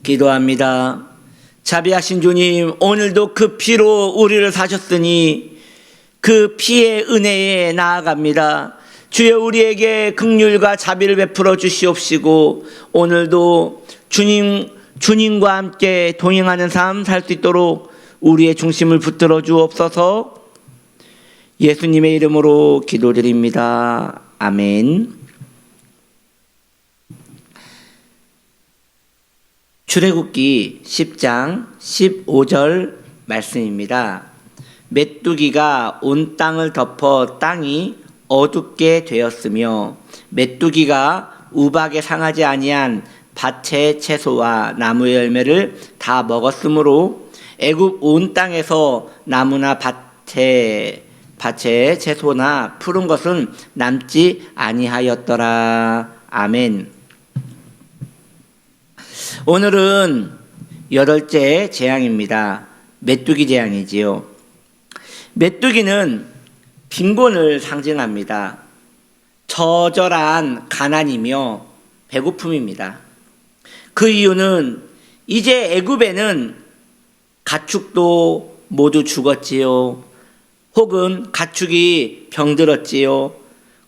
기도합니다. 자비하신 주님, 오늘도 그 피로 우리를 사셨으니 그 피의 은혜에 나아갑니다. 주여, 우리에게 긍휼과 자비를 베풀어 주시옵시고 오늘도 주님과 함께 동행하는 삶 살 수 있도록 우리의 중심을 붙들어 주옵소서. 예수님의 이름으로 기도드립니다. 아멘. 출애굽기 10장 15절 말씀입니다. 메뚜기가 온 땅을 덮어 땅이 어둡게 되었으며 메뚜기가 우박에 상하지 아니한 밭의 채소와 나무의 열매를 다 먹었으므로 애굽 온 땅에서 나무나 밭의 채소나 푸른 것은 남지 아니하였더라. 아멘. 오늘은 8째 재앙입니다. 메뚜기 재앙이지요. 메뚜기는 빈곤을 상징합니다. 처절한 가난이며 배고픔입니다. 그 이유는 이제 애굽에는 가축도 모두 죽었지요. 혹은 가축이 병들었지요.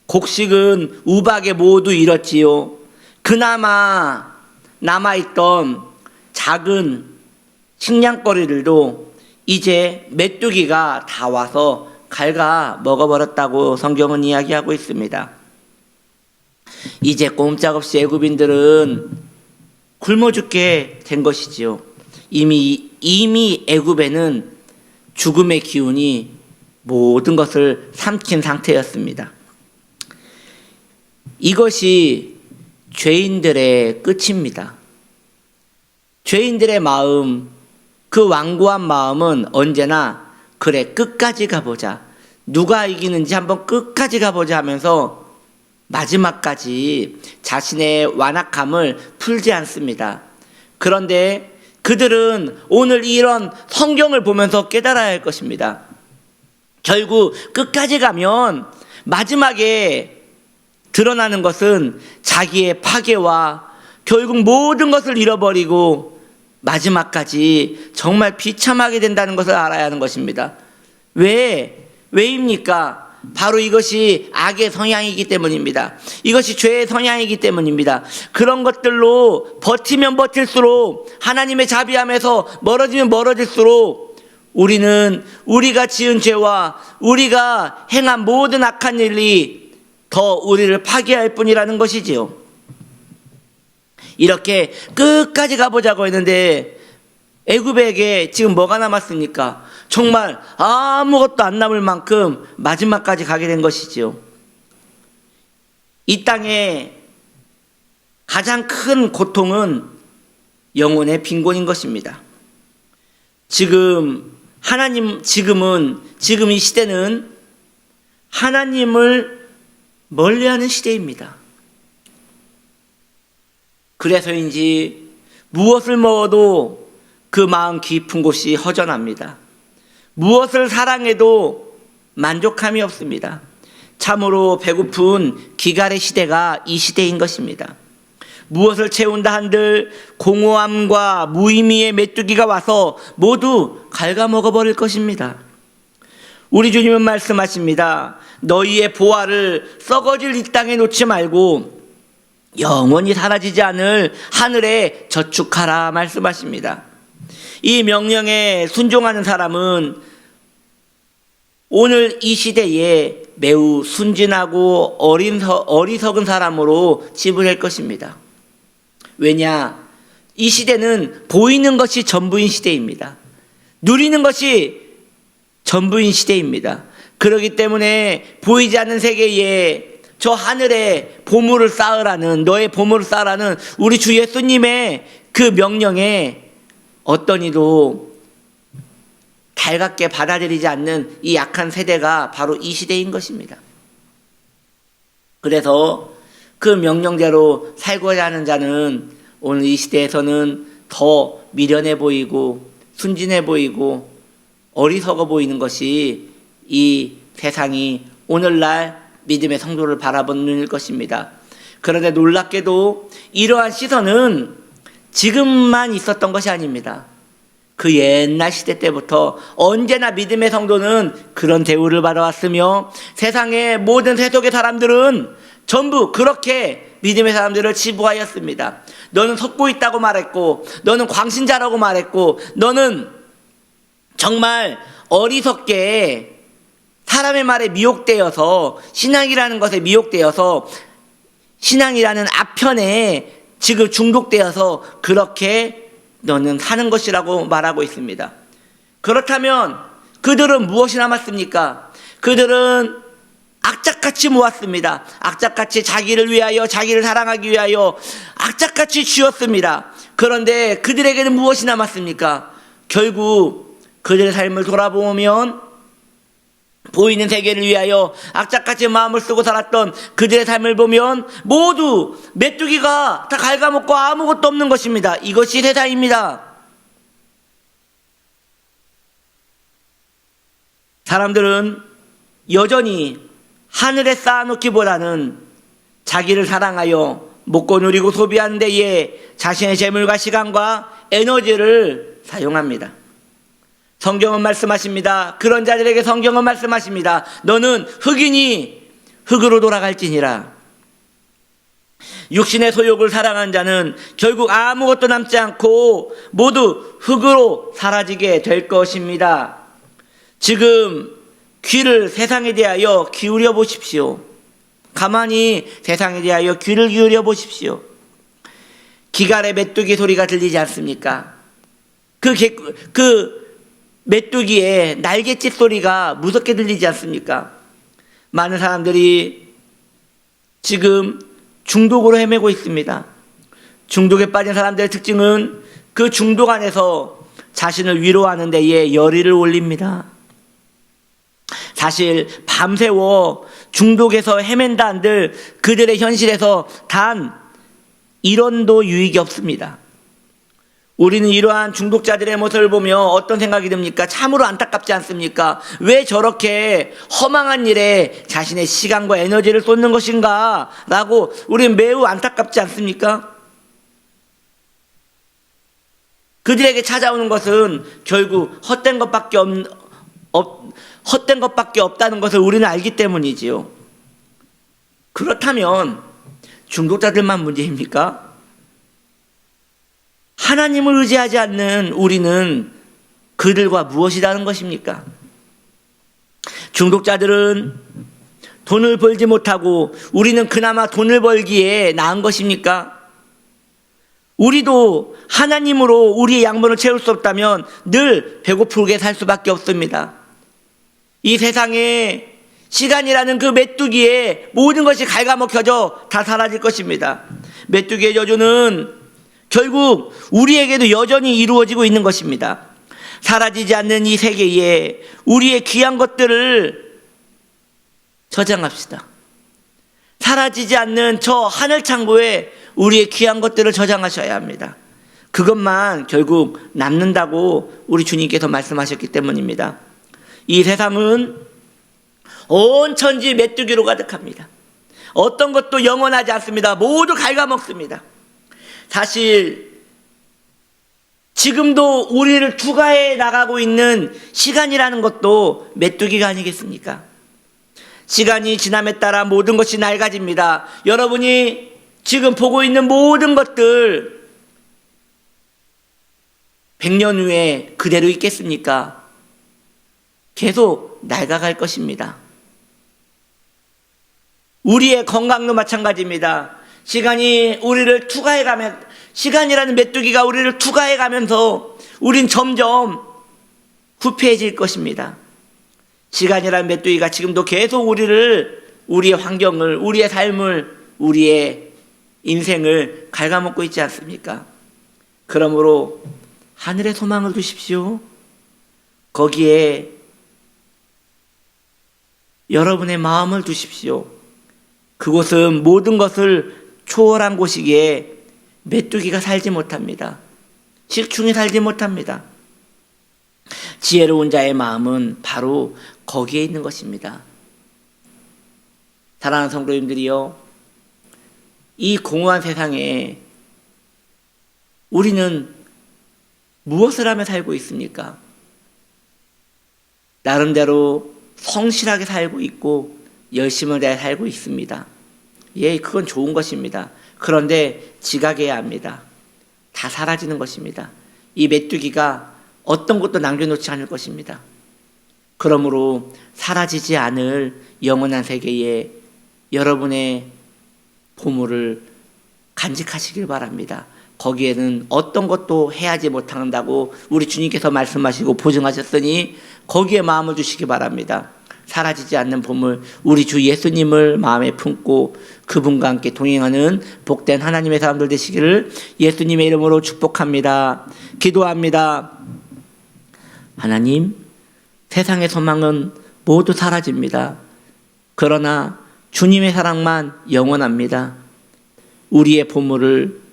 곡식은 우박에 모두 잃었지요. 그나마 남아있던 작은 식량거리들도 이제 메뚜기가 다 와서 갉아 먹어버렸다고 성경은 이야기하고 있습니다. 이제 꼼짝없이 애굽인들은 굶어 죽게 된 것이지요. 이미 애굽에는 죽음의 기운이 모든 것을 삼킨 상태였습니다. 이것이 죄인들의 끝입니다. 죄인들의 마음, 그 완고한 마음은 언제나 그래 끝까지 가보자, 누가 이기는지 한번 끝까지 가보자 하면서 마지막까지 자신의 완악함을 풀지 않습니다. 그런데 그들은 오늘 이런 성경을 보면서 깨달아야 할 것입니다. 결국 끝까지 가면 마지막에 드러나는 것은 자기의 파괴와 결국 모든 것을 잃어버리고 마지막까지 정말 비참하게 된다는 것을 알아야 하는 것입니다. 왜입니까? 바로 이것이 악의 성향이기 때문입니다. 이것이 죄의 성향이기 때문입니다. 그런 것들로 버티면 버틸수록, 하나님의 자비함에서 멀어지면 멀어질수록 우리는 우리가 지은 죄와 우리가 행한 모든 악한 일이 더 우리를 파괴할 뿐이라는 것이지요. 이렇게 끝까지 가보자고 했는데 애굽에게 지금 뭐가 남았습니까? 정말 아무것도 안 남을 만큼 마지막까지 가게 된 것이지요. 이 땅에 가장 큰 고통은 영혼의 빈곤인 것입니다. 지금 이 시대는 하나님을 멀리하는 시대입니다. 그래서인지 무엇을 먹어도 그 마음 깊은 곳이 허전합니다. 무엇을 사랑해도 만족함이 없습니다. 참으로 배고픈 기갈의 시대가 이 시대인 것입니다. 무엇을 채운다 한들 공허함과 무의미의 메뚜기가 와서 모두 갉아먹어버릴 것입니다. 우리 주님은 말씀하십니다. 너희의 보화를 썩어질 이 땅에 놓지 말고 영원히 사라지지 않을 하늘에 저축하라 말씀하십니다. 이 명령에 순종하는 사람은 오늘 이 시대에 매우 순진하고 어리석은 사람으로 지불할 것입니다. 왜냐? 이 시대는 보이는 것이 전부인 시대입니다. 누리는 것이 전부인 시대입니다. 그렇기 때문에 보이지 않는 세계에 저 하늘에 보물을 쌓으라는, 너의 보물을 쌓으라는 우리 주 예수님의 그 명령에 어떤 이도 달갑게 받아들이지 않는 이 약한 세대가 바로 이 시대인 것입니다. 그래서 그 명령대로 살고자 하는 자는 오늘 이 시대에서는 더 미련해 보이고 순진해 보이고 어리석어 보이는 것이 이 세상이 오늘날 믿음의 성도를 바라보는 것입니다. 그런데 놀랍게도 이러한 시선은 지금만 있었던 것이 아닙니다. 그 옛날 시대 때부터 언제나 믿음의 성도는 그런 대우를 받아왔으며 세상의 모든 세속의 사람들은 전부 그렇게 믿음의 사람들을 치부하였습니다. 너는 속고 있다고 말했고, 너는 광신자라고 말했고, 너는 정말 어리석게 사람의 말에 미혹되어서, 신앙이라는 것에 미혹되어서, 신앙이라는 아편에 지금 중독되어서 그렇게 너는 사는 것이라고 말하고 있습니다. 그렇다면 그들은 무엇이 남았습니까? 그들은 악착같이 모았습니다. 악착같이 자기를 위하여, 자기를 사랑하기 위하여 악착같이 쥐었습니다. 그런데 그들에게는 무엇이 남았습니까? 결국 그들의 삶을 돌아보면 보이는 세계를 위하여 악착같이 마음을 쓰고 살았던 그들의 삶을 보면 모두 메뚜기가 다 갉아먹고 아무것도 없는 것입니다. 이것이 세상입니다. 사람들은 여전히 하늘에 쌓아놓기보다는 자기를 사랑하여 먹고 누리고 소비하는 데에 자신의 재물과 시간과 에너지를 사용합니다. 성경은 말씀하십니다. 그런 자들에게 성경은 말씀하십니다. 너는 흙이니 흙으로 돌아갈지니라. 육신의 소욕을 사랑한 자는 결국 아무것도 남지 않고 모두 흙으로 사라지게 될 것입니다. 지금 귀를 세상에 대하여 기울여 보십시오. 가만히 세상에 대하여 귀를 기울여 보십시오. 기갈의 메뚜기 소리가 들리지 않습니까? 그 메뚜기의 날갯짓 소리가 무섭게 들리지 않습니까? 많은 사람들이 지금 중독으로 헤매고 있습니다. 중독에 빠진 사람들의 특징은 그 중독 안에서 자신을 위로하는 데에 열의를 올립니다. 사실 밤새워 중독에서 헤맨다 한들 그들의 현실에서 단 1원도 유익이 없습니다. 우리는 이러한 중독자들의 모습을 보며 어떤 생각이 듭니까? 참으로 안타깝지 않습니까? 왜 저렇게 허망한 일에 자신의 시간과 에너지를 쏟는 것인가? 라고 우리는 매우 안타깝지 않습니까? 그들에게 찾아오는 것은 결국 헛된 것밖에 없다는 것을 우리는 알기 때문이지요. 그렇다면 중독자들만 문제입니까? 하나님을 의지하지 않는 우리는 그들과 무엇이 다른 것입니까? 중독자들은 돈을 벌지 못하고 우리는 그나마 돈을 벌기에 나은 것입니까? 우리도 하나님으로 우리의 양분을 채울 수 없다면 늘 배고프게 살 수밖에 없습니다. 이 세상에 시간이라는 그 메뚜기에 모든 것이 갉아먹혀져 다 사라질 것입니다. 메뚜기의 저주는 결국 우리에게도 여전히 이루어지고 있는 것입니다. 사라지지 않는 이 세계에 우리의 귀한 것들을 저장합시다. 사라지지 않는 저 하늘 창고에 우리의 귀한 것들을 저장하셔야 합니다. 그것만 결국 남는다고 우리 주님께서 말씀하셨기 때문입니다. 이 세상은 온 천지 메뚜기로 가득합니다. 어떤 것도 영원하지 않습니다. 모두 갉아먹습니다. 사실 지금도 우리를 투과해 나가고 있는 시간이라는 것도 메뚜기가 아니겠습니까? 시간이 지남에 따라 모든 것이 낡아집니다. 여러분이 지금 보고 있는 모든 것들 100년 후에 그대로 있겠습니까? 계속 낡아갈 것입니다. 우리의 건강도 마찬가지입니다. 시간이 우리를 투과해가면, 시간이라는 메뚜기가 우리를 투과해가면서 우린 점점 후패해질 것입니다. 시간이라는 메뚜기가 지금도 계속 우리의 환경을, 우리의 삶을, 우리의 인생을 갉아먹고 있지 않습니까? 그러므로 하늘에 소망을 두십시오. 거기에 여러분의 마음을 두십시오. 그곳은 모든 것을 초월한 곳이기에 메뚜기가 살지 못합니다. 식충이 살지 못합니다. 지혜로운 자의 마음은 바로 거기에 있는 것입니다. 사랑하는 성도님들이요, 이 공허한 세상에 우리는 무엇을 하며 살고 있습니까? 나름대로 성실하게 살고 있고 열심을 다해 살고 있습니다. 예, 그건 좋은 것입니다. 그런데 지각해야 합니다. 다 사라지는 것입니다. 이 메뚜기가 어떤 것도 남겨놓지 않을 것입니다. 그러므로 사라지지 않을 영원한 세계에 여러분의 보물을 간직하시길 바랍니다. 거기에는 어떤 것도 해하지 못한다고 우리 주님께서 말씀하시고 보증하셨으니 거기에 마음을 주시기 바랍니다. 사라지지 않는 보물, 우리 주 예수님을 마음에 품고 그분과 함께 동행하는 복된 하나님의 사람들 되시기를 예수님의 이름으로 축복합니다. 기도합니다. 하나님, 세상의 소망은 모두 사라집니다. 그러나 주님의 사랑만 영원합니다. 우리의 보물을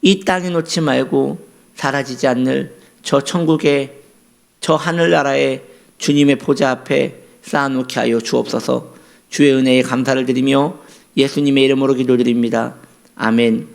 이 땅에 놓지 말고 사라지지 않는 저 천국의 저 하늘나라의 주님의 보좌 앞에 쌓아놓게 하여 주옵소서. 주의 은혜에 감사를 드리며 예수님의 이름으로 기도드립니다. 아멘.